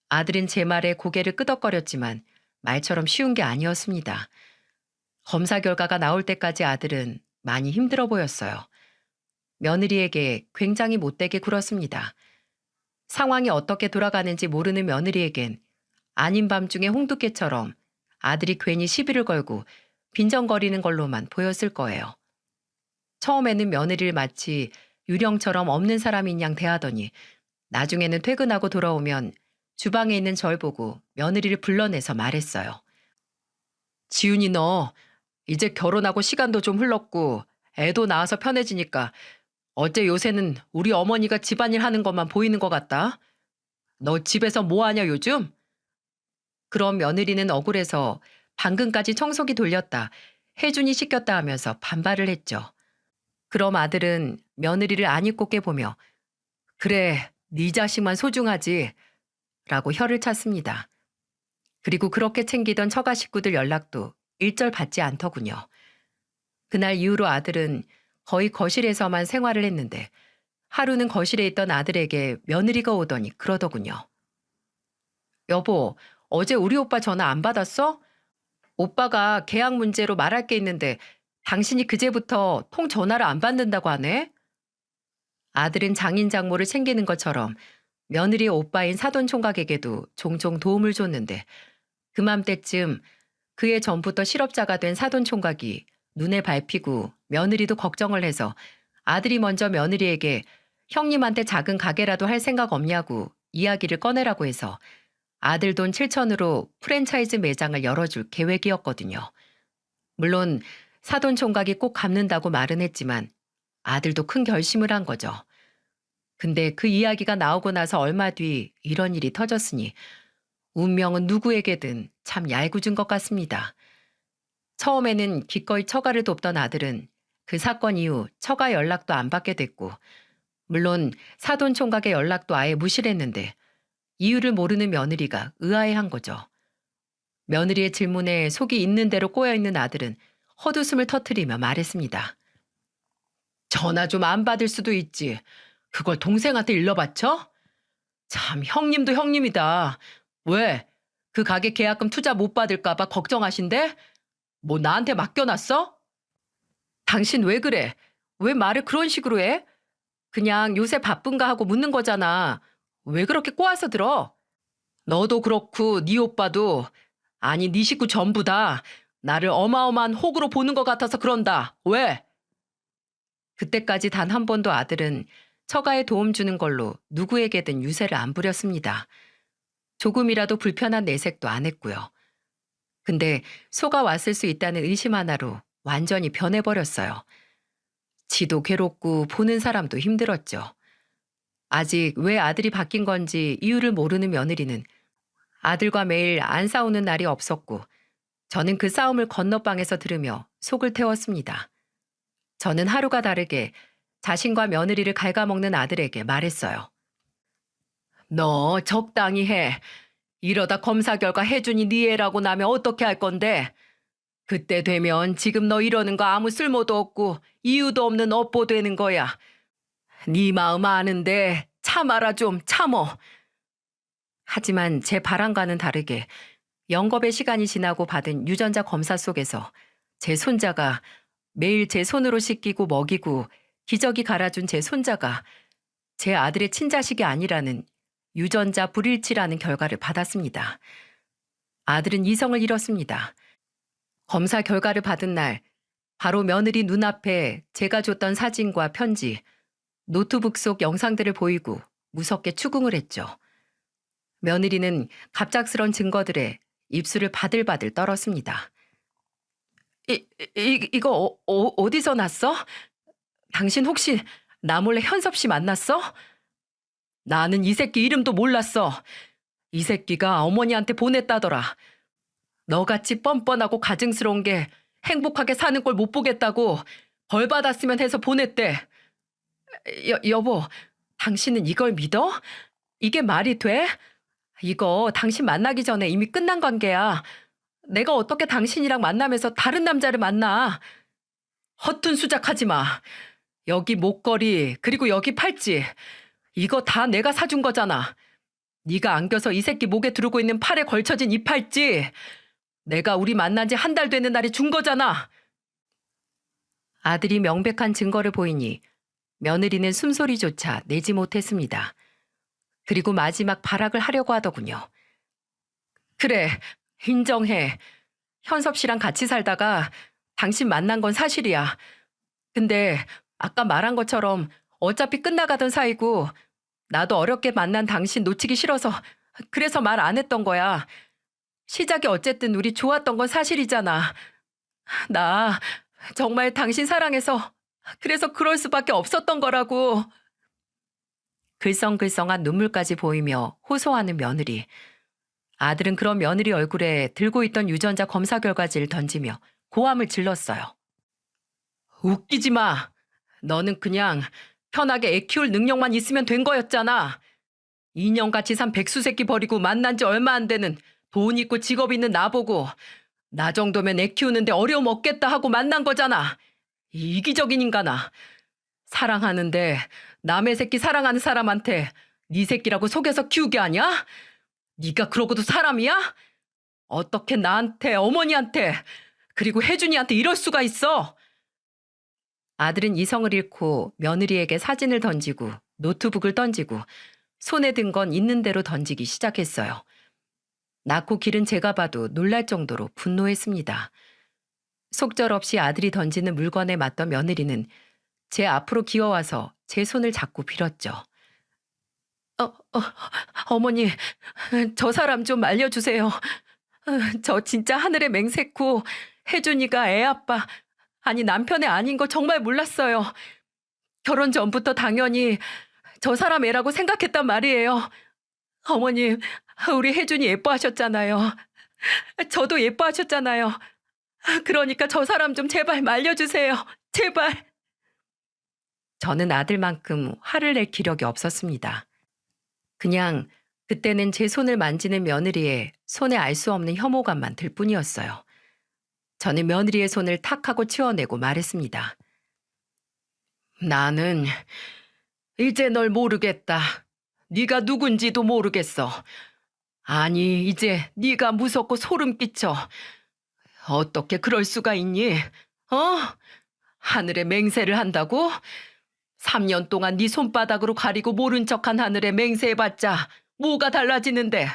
아들은 제 말에 고개를 끄덕거렸지만 말처럼 쉬운 게 아니었습니다. 검사 결과가 나올 때까지 아들은 많이 힘들어 보였어요. 며느리에게 굉장히 못되게 굴었습니다. 상황이 어떻게 돌아가는지 모르는 며느리에겐 아닌 밤중에 홍두깨처럼 아들이 괜히 시비를 걸고 빈정거리는 걸로만 보였을 거예요. 처음에는 며느리를 마치 유령처럼 없는 사람인 양 대하더니 나중에는 퇴근하고 돌아오면 주방에 있는 절 보고 며느리를 불러내서 말했어요. 지훈이 너 이제 결혼하고 시간도 좀 흘렀고 애도 낳아서 편해지니까 어째 요새는 우리 어머니가 집안일 하는 것만 보이는 것 같다. 너 집에서 뭐 하냐 요즘? 그럼 며느리는 억울해서 방금까지 청소기 돌렸다. 혜준이 시켰다 하면서 반발을 했죠. 그럼 아들은 며느리를 아니꼽게 보며 그래, 네 자식만 소중하지 라고 혀를 찼습니다. 그리고 그렇게 챙기던 처가 식구들 연락도 일절 받지 않더군요. 그날 이후로 아들은 거의 거실에서만 생활을 했는데 하루는 거실에 있던 아들에게 며느리가 오더니 그러더군요. 여보, 어제 우리 오빠 전화 안 받았어? 오빠가 계약 문제로 말할 게 있는데 당신이 그제부터 통 전화를 안 받는다고 하네? 아들은 장인 장모를 챙기는 것처럼 며느리의 오빠인 사돈 총각에게도 종종 도움을 줬는데 그맘때쯤 그해 전부터 실업자가 된 사돈 총각이 눈에 밟히고 며느리도 걱정을 해서 아들이 먼저 며느리에게 형님한테 작은 가게라도 할 생각 없냐고 이야기를 꺼내라고 해서 아들 돈 7천으로 프랜차이즈 매장을 열어줄 계획이었거든요. 물론 사돈 총각이 꼭 갚는다고 말은 했지만 아들도 큰 결심을 한 거죠. 근데 그 이야기가 나오고 나서 얼마 뒤 이런 일이 터졌으니 운명은 누구에게든 참 얄궂은 것 같습니다. 처음에는 기꺼이 처가를 돕던 아들은 그 사건 이후 처가 연락도 안 받게 됐고 물론 사돈 총각의 연락도 아예 무시를 했는데 이유를 모르는 며느리가 의아해한 거죠. 며느리의 질문에 속이 있는 대로 꼬여있는 아들은 헛웃음을 터뜨리며 말했습니다. 전화 좀 안 받을 수도 있지. 그걸 동생한테 일러바쳐? 참 형님도 형님이다. 왜? 그 가게 계약금 투자 못 받을까 봐 걱정하신대? 뭐 나한테 맡겨놨어? 당신 왜 그래? 왜 말을 그런 식으로 해? 그냥 요새 바쁜가 하고 묻는 거잖아. 왜 그렇게 꼬아서 들어? 너도 그렇고 네 오빠도 아니 네 식구 전부 다 나를 어마어마한 호구로 보는 것 같아서 그런다. 왜? 그때까지 단 한 번도 아들은 처가에 도움 주는 걸로 누구에게든 유세를 안 부렸습니다. 조금이라도 불편한 내색도 안 했고요. 근데 소가 왔을 수 있다는 의심 하나로 완전히 변해버렸어요. 지도 괴롭고 보는 사람도 힘들었죠. 아직 왜 아들이 바뀐 건지 이유를 모르는 며느리는 아들과 매일 안 싸우는 날이 없었고 저는 그 싸움을 건너방에서 들으며 속을 태웠습니다. 저는 하루가 다르게 자신과 며느리를 갉아먹는 아들에게 말했어요. 너 적당히 해. 이러다 검사 결과 혜준이 네 애라고 나면 어떻게 할 건데? 그때 되면 지금 너 이러는 거 아무 쓸모도 없고 이유도 없는 업보 되는 거야. 네 마음 아는데 참아라 좀 참어. 하지만 제 바람과는 다르게 영겁의 시간이 지나고 받은 유전자 검사 속에서 제 손자가 매일 제 손으로 씻기고 먹이고 기저귀 갈아준 제 손자가 제 아들의 친자식이 아니라는 유전자 불일치라는 결과를 받았습니다. 아들은 이성을 잃었습니다. 검사 결과를 받은 날 바로 며느리 눈앞에 제가 줬던 사진과 편지, 노트북 속 영상들을 보이고 무섭게 추궁을 했죠. 며느리는 갑작스런 증거들에 입술을 바들바들 떨었습니다. 이거 어디서 났어? 당신 혹시 나 몰래 현섭 씨 만났어? 나는 이 새끼 이름도 몰랐어. 이 새끼가 어머니한테 보냈다더라. 너같이 뻔뻔하고 가증스러운 게 행복하게 사는 걸 못 보겠다고 벌 받았으면 해서 보냈대. 여보, 당신은 이걸 믿어? 이게 말이 돼? 이거 당신 만나기 전에 이미 끝난 관계야. 내가 어떻게 당신이랑 만나면서 다른 남자를 만나? 허튼 수작하지 마. 여기 목걸이 그리고 여기 팔찌 이거 다 내가 사준 거잖아. 네가 안겨서 이 새끼 목에 두르고 있는 팔에 걸쳐진 이 팔찌 내가 우리 만난 지 한 달 되는 날에 준 거잖아. 아들이 명백한 증거를 보이니 며느리는 숨소리조차 내지 못했습니다. 그리고 마지막 발악을 하려고 하더군요. 그래, 인정해. 현섭 씨랑 같이 살다가 당신 만난 건 사실이야. 근데 아까 말한 것처럼 어차피 끝나가던 사이고 나도 어렵게 만난 당신 놓치기 싫어서 그래서 말 안 했던 거야. 시작이 어쨌든 우리 좋았던 건 사실이잖아. 나 정말 당신 사랑해서 그래서 그럴 수밖에 없었던 거라고. 글썽글썽한 눈물까지 보이며 호소하는 며느리. 아들은 그런 며느리 얼굴에 들고 있던 유전자 검사 결과지를 던지며 고함을 질렀어요. 웃기지 마. 너는 그냥 편하게 애 키울 능력만 있으면 된 거였잖아. 2년같이 산 백수새끼 버리고 만난 지 얼마 안 되는 돈 있고 직업 있는 나보고 나 정도면 애 키우는데 어려움 없겠다 하고 만난 거잖아. 이 이기적인 인간아. 사랑하는데 남의 새끼 사랑하는 사람한테 네 새끼라고 속여서 키우게 하냐? 네가 그러고도 사람이야? 어떻게 나한테 어머니한테 그리고 혜준이한테 이럴 수가 있어? 아들은 이성을 잃고 며느리에게 사진을 던지고 노트북을 던지고 손에 든 건 있는 대로 던지기 시작했어요. 낳고 기른 제가 봐도 놀랄 정도로 분노했습니다. 속절없이 아들이 던지는 물건에 맞던 며느리는 제 앞으로 기어와서 제 손을 잡고 빌었죠. 어머니, 저 사람 좀 알려주세요. 저 진짜 하늘의 맹세코 혜준이가 애 아빠, 아니 남편의 아닌 거 정말 몰랐어요. 결혼 전부터 당연히 저 사람 애라고 생각했단 말이에요. 어머님, 우리 혜준이 예뻐하셨잖아요. 저도 예뻐하셨잖아요. 그러니까 저 사람 좀 제발 말려주세요. 제발. 저는 아들만큼 화를 낼 기력이 없었습니다. 그냥 그때는 제 손을 만지는 며느리의 손에 알 수 없는 혐오감만 들 뿐이었어요. 저는 며느리의 손을 탁 하고 치워내고 말했습니다. 나는 이제 널 모르겠다. 네가 누군지도 모르겠어. 아니, 이제 네가 무섭고 소름 끼쳐. 어떻게 그럴 수가 있니? 하늘에 맹세를 한다고? 3년 동안 네 손바닥으로 가리고 모른 척한 하늘에 맹세해봤자 뭐가 달라지는데.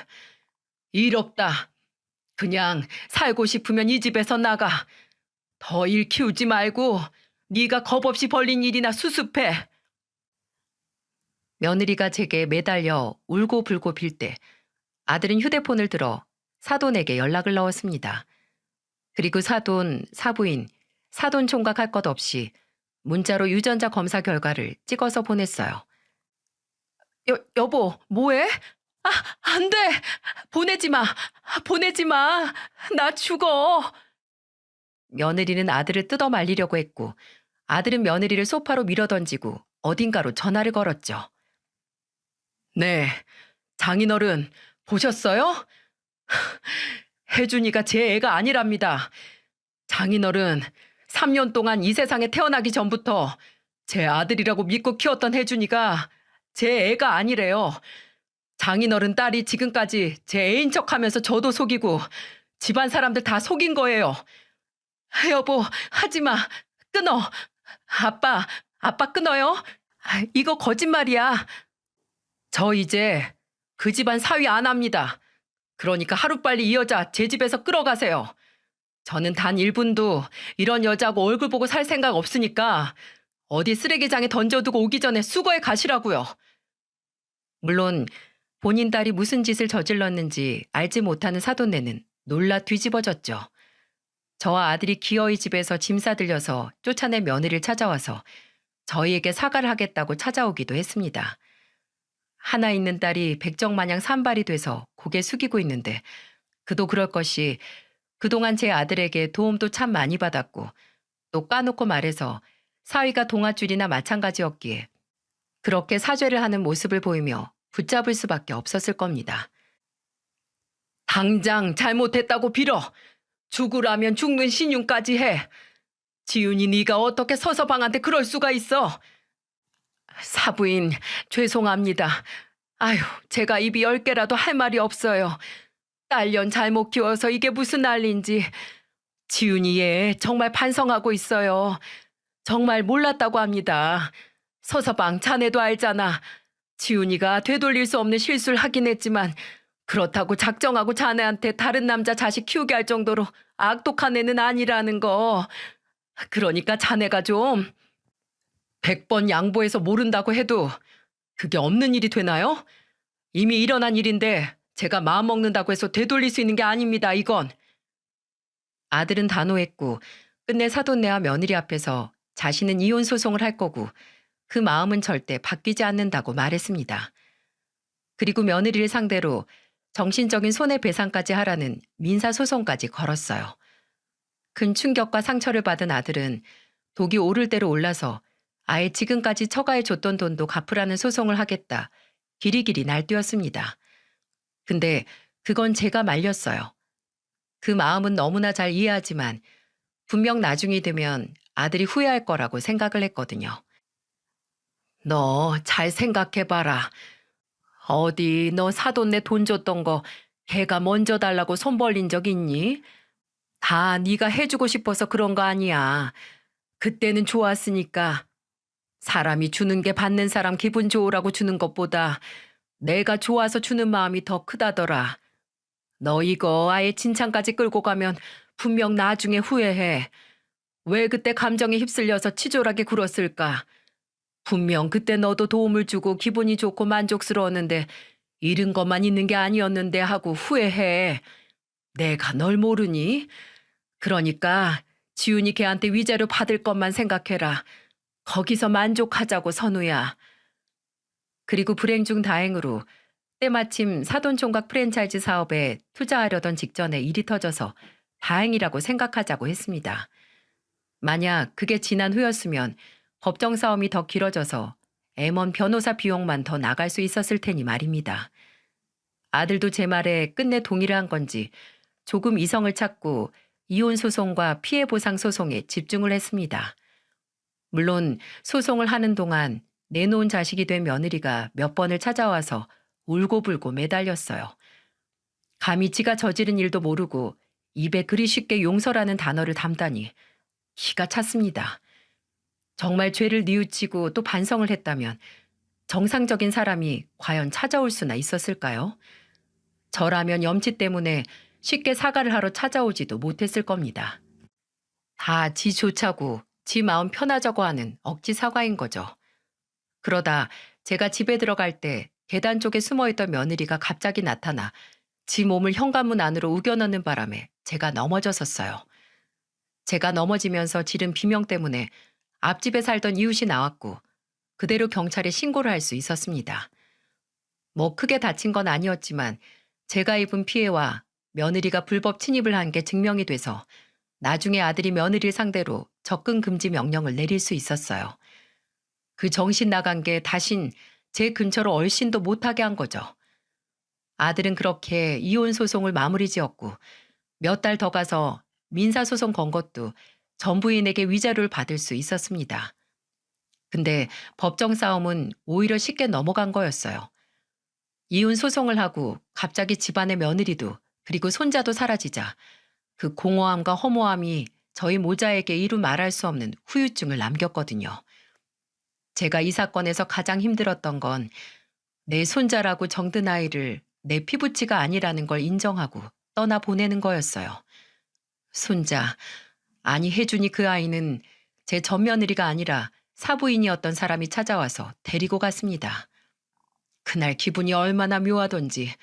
이롭다. 그냥 살고 싶으면 이 집에서 나가. 더 일 키우지 말고 네가 겁없이 벌린 일이나 수습해. 며느리가 제게 매달려 울고 불고 빌 때 아들은 휴대폰을 들어 사돈에게 연락을 넣었습니다. 그리고 사돈, 사부인, 사돈 총각 할 것 없이 문자로 유전자 검사 결과를 찍어서 보냈어요. 여보, 뭐해? 안 돼! 보내지 마! 보내지 마! 나 죽어! 며느리는 아들을 뜯어 말리려고 했고 아들은 며느리를 소파로 밀어던지고 어딘가로 전화를 걸었죠. 네, 장인어른 보셨어요? 혜준이가 제 애가 아니랍니다. 장인어른, 3년 동안 이 세상에 태어나기 전부터 제 아들이라고 믿고 키웠던 혜준이가 제 애가 아니래요. 장인어른 딸이 지금까지 제 애인 척하면서 저도 속이고 집안 사람들 다 속인 거예요. 여보, 하지 마. 끊어. 아빠, 아빠 끊어요. 이거 거짓말이야. 저 이제 그 집안 사위 안 합니다. 그러니까 하루빨리 이 여자 제 집에서 끌어가세요. 저는 단 1분도 이런 여자하고 얼굴 보고 살 생각 없으니까 어디 쓰레기장에 던져두고 오기 전에 수거해 가시라고요. 물론 본인 딸이 무슨 짓을 저질렀는지 알지 못하는 사돈네는 놀라 뒤집어졌죠. 저와 아들이 기어이 집에서 짐 싸들려서 쫓아낸 며느리를 찾아와서 저희에게 사과를 하겠다고 찾아오기도 했습니다. 하나 있는 딸이 백정마냥 산발이 돼서 고개 숙이고 있는데 그도 그럴 것이 그동안 제 아들에게 도움도 참 많이 받았고 또 까놓고 말해서 사위가 동아줄이나 마찬가지였기에 그렇게 사죄를 하는 모습을 보이며 붙잡을 수밖에 없었을 겁니다. 당장 잘못했다고 빌어. 죽으라면 죽는 신용까지 해. 지윤이 네가 어떻게 서서방한테 그럴 수가 있어. 사부인 죄송합니다. 아휴, 제가 입이 10개라도 할 말이 없어요. 딸년 잘못 키워서 이게 무슨 난리인지. 지윤이 얘 정말 반성하고 있어요. 정말 몰랐다고 합니다. 서서방 자네도 알잖아. 지윤이가 되돌릴 수 없는 실수를 하긴 했지만 그렇다고 작정하고 자네한테 다른 남자 자식 키우게 할 정도로 악독한 애는 아니라는 거. 그러니까 자네가 좀 100번 양보해서 모른다고 해도 그게 없는 일이 되나요? 이미 일어난 일인데 제가 마음먹는다고 해서 되돌릴 수 있는 게 아닙니다, 이건. 아들은 단호했고 끝내 사돈네와 며느리 앞에서 자신은 이혼 소송을 할 거고 그 마음은 절대 바뀌지 않는다고 말했습니다. 그리고 며느리를 상대로 정신적인 손해배상까지 하라는 민사소송까지 걸었어요. 큰 충격과 상처를 받은 아들은 독이 오를 대로 올라서 아예 지금까지 처가해 줬던 돈도 갚으라는 소송을 하겠다. 길이길이 날뛰었습니다. 근데 그건 제가 말렸어요. 그 마음은 너무나 잘 이해하지만 분명 나중이 되면 아들이 후회할 거라고 생각을 했거든요. 너 잘 생각해봐라. 어디 너 사돈네 돈 줬던 거 걔가 먼저 달라고 손 벌린 적 있니? 다 네가 해주고 싶어서 그런 거 아니야. 그때는 좋았으니까. 사람이 주는 게 받는 사람 기분 좋으라고 주는 것보다 내가 좋아서 주는 마음이 더 크다더라. 너 이거 아예 진창까지 끌고 가면 분명 나중에 후회해. 왜 그때 감정에 휩쓸려서 치졸하게 굴었을까? 분명 그때 너도 도움을 주고 기분이 좋고 만족스러웠는데 잃은 것만 있는 게 아니었는데 하고 후회해. 내가 널 모르니? 그러니까 지훈이 걔한테 위자료 받을 것만 생각해라. 거기서 만족하자고 선우야. 그리고 불행 중 다행으로 때마침 사돈총각 프랜차이즈 사업에 투자하려던 직전에 일이 터져서 다행이라고 생각하자고 했습니다. 만약 그게 지난 후였으면 법정 싸움이 더 길어져서 M1 변호사 비용만 더 나갈 수 있었을 테니 말입니다. 아들도 제 말에 끝내 동의를 한 건지 조금 이성을 찾고 이혼 소송과 피해 보상 소송에 집중을 했습니다. 물론 소송을 하는 동안 내놓은 자식이 된 며느리가 몇 번을 찾아와서 울고불고 매달렸어요. 감히 지가 저지른 일도 모르고 입에 그리 쉽게 용서라는 단어를 담다니 기가 찼습니다. 정말 죄를 뉘우치고 또 반성을 했다면 정상적인 사람이 과연 찾아올 수나 있었을까요? 저라면 염치 때문에 쉽게 사과를 하러 찾아오지도 못했을 겁니다. 다 지 좋자고 지 마음 편하자고 하는 억지 사과인 거죠. 그러다 제가 집에 들어갈 때 계단 쪽에 숨어있던 며느리가 갑자기 나타나 지 몸을 현관문 안으로 우겨넣는 바람에 제가 넘어졌었어요. 제가 넘어지면서 지른 비명 때문에 앞집에 살던 이웃이 나왔고 그대로 경찰에 신고를 할 수 있었습니다. 뭐 크게 다친 건 아니었지만 제가 입은 피해와 며느리가 불법 침입을 한 게 증명이 돼서 나중에 아들이 며느리를 상대로 접근 금지 명령을 내릴 수 있었어요. 그 정신 나간 게 다신 제 근처로 얼씬도 못하게 한 거죠. 아들은 그렇게 이혼 소송을 마무리 지었고 몇 달 더 가서 민사소송 건 것도 전 부인에게 위자료를 받을 수 있었습니다. 근데 법정 싸움은 오히려 쉽게 넘어간 거였어요. 이혼 소송을 하고 갑자기 집안의 며느리도 그리고 손자도 사라지자 그 공허함과 허무함이 저희 모자에게 이루 말할 수 없는 후유증을 남겼거든요. 제가 이 사건에서 가장 힘들었던 건 내 손자라고 정든 아이를 내 피부치가 아니라는 걸 인정하고 떠나 보내는 거였어요. 손자, 아니 혜준이 그 아이는 제 맏며느리가 아니라 사부인이었던 사람이 찾아와서 데리고 갔습니다. 그날 기분이 얼마나 묘하던지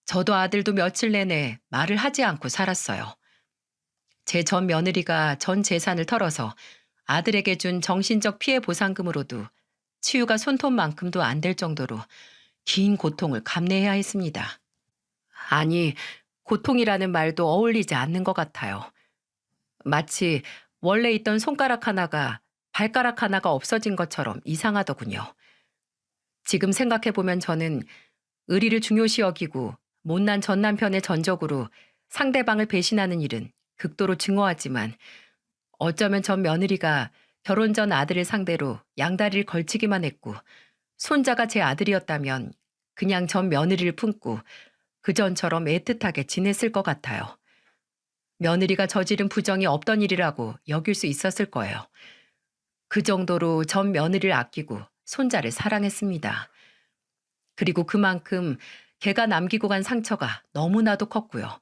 저도 아들도 며칠 내내 말을 하지 않고 살았어요. 제 전 며느리가 전 재산을 털어서 아들에게 준 정신적 피해 보상금으로도 치유가 손톱만큼도 안 될 정도로 긴 고통을 감내해야 했습니다. 아니, 고통이라는 말도 어울리지 않는 것 같아요. 마치 원래 있던 손가락 하나가 발가락 하나가 없어진 것처럼 이상하더군요. 지금 생각해보면 저는 의리를 중요시 여기고 못난 전 남편의 전적으로 상대방을 배신하는 일은 극도로 증오하지만 어쩌면 전 며느리가 결혼 전 아들을 상대로 양다리를 걸치기만 했고 손자가 제 아들이었다면 그냥 전 며느리를 품고 그전처럼 애틋하게 지냈을 것 같아요. 며느리가 저지른 부정이 없던 일이라고 여길 수 있었을 거예요. 그 정도로 전 며느리를 아끼고 손자를 사랑했습니다. 그리고 그만큼 걔가 남기고 간 상처가 너무나도 컸고요.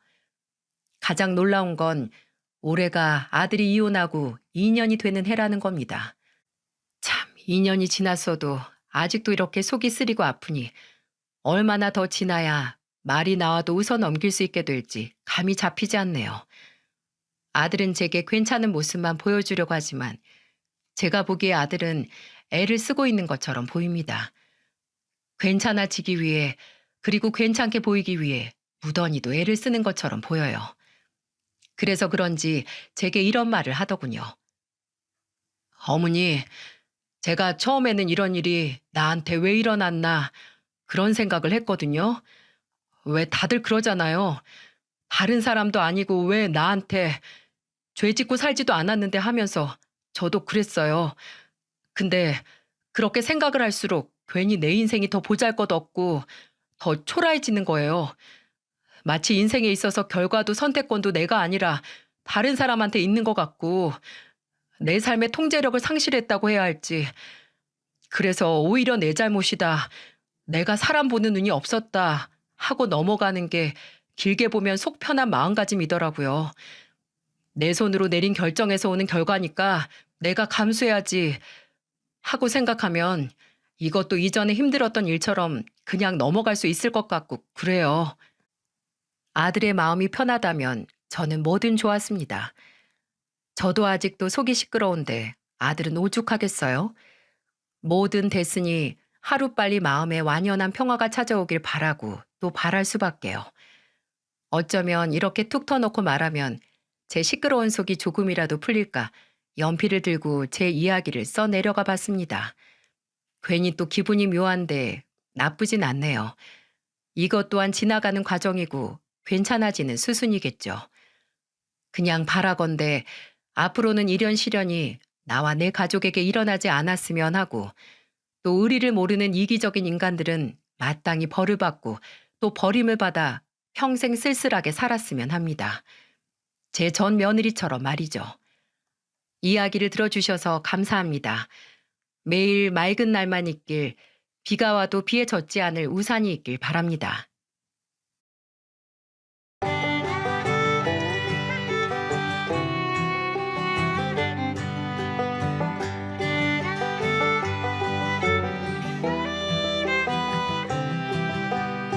가장 놀라운 건 올해가 아들이 이혼하고 2년이 되는 해라는 겁니다. 참, 2년이 지났어도 아직도 이렇게 속이 쓰리고 아프니 얼마나 더 지나야 말이 나와도 웃어 넘길 수 있게 될지 감이 잡히지 않네요. 아들은 제게 괜찮은 모습만 보여주려고 하지만 제가 보기에 아들은 애를 쓰고 있는 것처럼 보입니다. 괜찮아지기 위해 그리고 괜찮게 보이기 위해 무던히도 애를 쓰는 것처럼 보여요. 그래서 그런지 제게 이런 말을 하더군요. 어머니, 제가 처음에는 이런 일이 나한테 왜 일어났나 그런 생각을 했거든요. 왜 다들 그러잖아요. 다른 사람도 아니고 왜 나한테 죄 짓고 살지도 않았는데 하면서 저도 그랬어요. 근데 그렇게 생각을 할수록 괜히 내 인생이 더 보잘것없고 더 초라해지는 거예요. 마치 인생에 있어서 결과도 선택권도 내가 아니라 다른 사람한테 있는 것 같고 내 삶의 통제력을 상실했다고 해야 할지. 그래서 오히려 내 잘못이다. 내가 사람 보는 눈이 없었다 하고 넘어가는 게 길게 보면 속 편한 마음가짐이더라고요. 내 손으로 내린 결정에서 오는 결과니까 내가 감수해야지 하고 생각하면 이것도 이전에 힘들었던 일처럼 그냥 넘어갈 수 있을 것 같고 그래요. 아들의 마음이 편하다면 저는 뭐든 좋았습니다. 저도 아직도 속이 시끄러운데 아들은 오죽하겠어요? 뭐든 됐으니 하루빨리 마음에 완연한 평화가 찾아오길 바라고 또 바랄 수밖에요. 어쩌면 이렇게 툭 터놓고 말하면 제 시끄러운 속이 조금이라도 풀릴까 연필을 들고 제 이야기를 써 내려가 봤습니다. 괜히 또 기분이 묘한데 나쁘진 않네요. 이것 또한 지나가는 과정이고 괜찮아지는 수순이겠죠. 그냥 바라건대 앞으로는 이런 시련이 나와 내 가족에게 일어나지 않았으면 하고 또 의리를 모르는 이기적인 인간들은 마땅히 벌을 받고 또 버림을 받아 평생 쓸쓸하게 살았으면 합니다. 제 전 며느리처럼 말이죠. 이야기를 들어주셔서 감사합니다. 매일 맑은 날만 있길, 비가 와도 비에 젖지 않을 우산이 있길 바랍니다.